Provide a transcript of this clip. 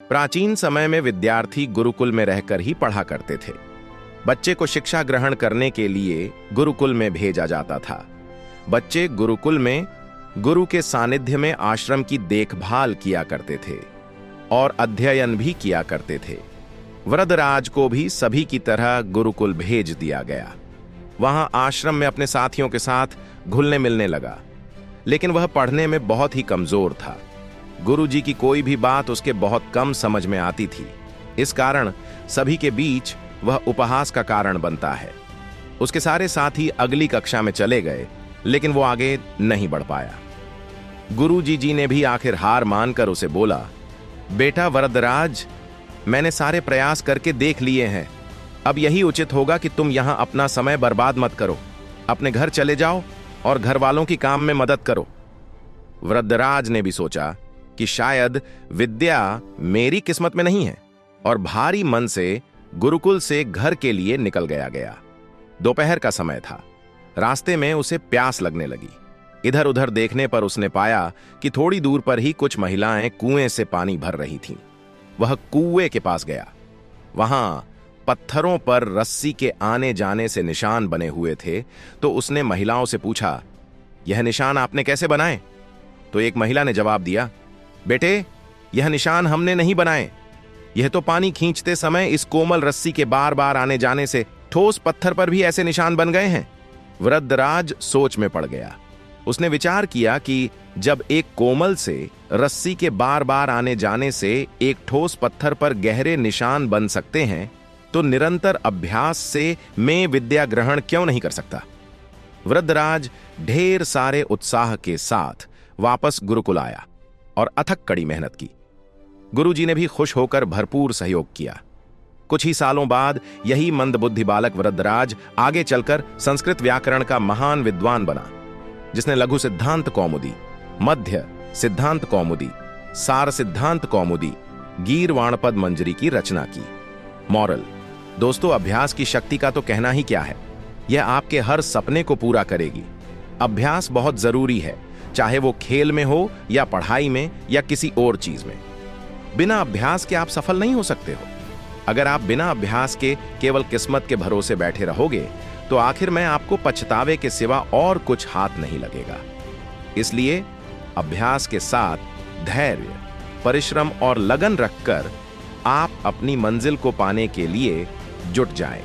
प्राचीन समय में विद्यार्थी गुरुकुल में रहकर ही पढ़ा करते थे। बच्चे को शिक्षा ग्रहण करने के लिए गुरुकुल में भेजा जाता था। बच्चे गुरुकुल में गुरु के सानिध्य में आश्रम की देखभाल किया करते थे और अध्ययन भी किया करते थे। वरदराज को भी सभी की तरह गुरुकुल भेज दिया गया। वहां आश्रम में अपने साथियों के साथ घुलने मिलने लगा, लेकिन वह पढ़ने में बहुत ही कमजोर था। गुरुजी की कोई भी बात उसके बहुत कम समझ में आती थी। इस कारण सभी के बीच वह उपहास का कारण बनता है। उसके सारे साथी अगली कक्षा में चले गए, लेकिन वो आगे नहीं बढ़ पाया। गुरुजी जी ने भी आखिर हार मानकर उसे बोला, बेटा वरदराज, मैंने सारे प्रयास करके देख लिए हैं। अब यही उचित होगा कि तुम यहां अपना समय बर्बाद मत करो। अपने घर चले जाओ और घर वालों की काम में मदद करो। वरदराज ने भी सोचा कि शायद विद्या मेरी किस्मत में नहीं है, और भारी मन से गुरुकुल से घर के लिए निकल गया। दोपहर का समय था। रास्ते में उसे प्यास लगने लगी। इधर उधर देखने पर उसने पाया कि थोड़ी दूर पर ही कुछ महिलाएं कुएं से पानी भर रही थीं। वह कुएं के पास गया। वहां पत्थरों पर रस्सी के आने जाने से निशान बने हुए थे, तो उसने महिलाओं से पूछा, यह निशान आपने कैसे बनाए? तो एक महिला ने जवाब दिया, बेटे, यह निशान हमने नहीं बनाए। यह तो पानी खींचते समय इस कोमल रस्सी के बार बार आने जाने से ठोस पत्थर पर भी ऐसे निशान बन गए हैं। वृद्धराज सोच में पड़ गया। उसने विचार किया कि जब एक कोमल से रस्सी के बार बार आने जाने से एक ठोस पत्थर पर गहरे निशान बन सकते हैं, तो निरंतर अभ्यास से मैं विद्या ग्रहण क्यों नहीं कर सकता। वृद्धराज ढेर सारे उत्साह के साथ वापस गुरुकुल आया और अथक कड़ी मेहनत की। गुरुजी ने भी खुश होकर भरपूर सहयोग किया। कुछ ही सालों बाद यही मंदबुद्धि बालक वृद्धराज आगे चलकर संस्कृत व्याकरण का महान विद्वान बना, जिसने लघु सिद्धांत कौमुदी, मध्य सिद्धांत कौमुदी, सार सिद्धांत कौमुदी, गीर्वाणपद मंजरी की रचना की। मॉरल, दोस्तों, अभ्यास की शक्ति का तो कहना ही क्या है। यह आपके हर सपने को पूरा करेगी। अभ्यास बहुत जरूरी है, चाहे वो खेल में हो या पढ़ाई में या किसी और चीज में। बिना अभ्यास के आप सफल नहीं हो सकते हो। अगर आप बिना अभ्यास के केवल किस्मत के भरोसे बैठे रहोगे, तो आखिर में आपको पछतावे के सिवा और कुछ हाथ नहीं लगेगा। इसलिए अभ्यास के साथ धैर्य, परिश्रम और लगन रखकर आप अपनी मंजिल को पाने के लिए जुट जाएं।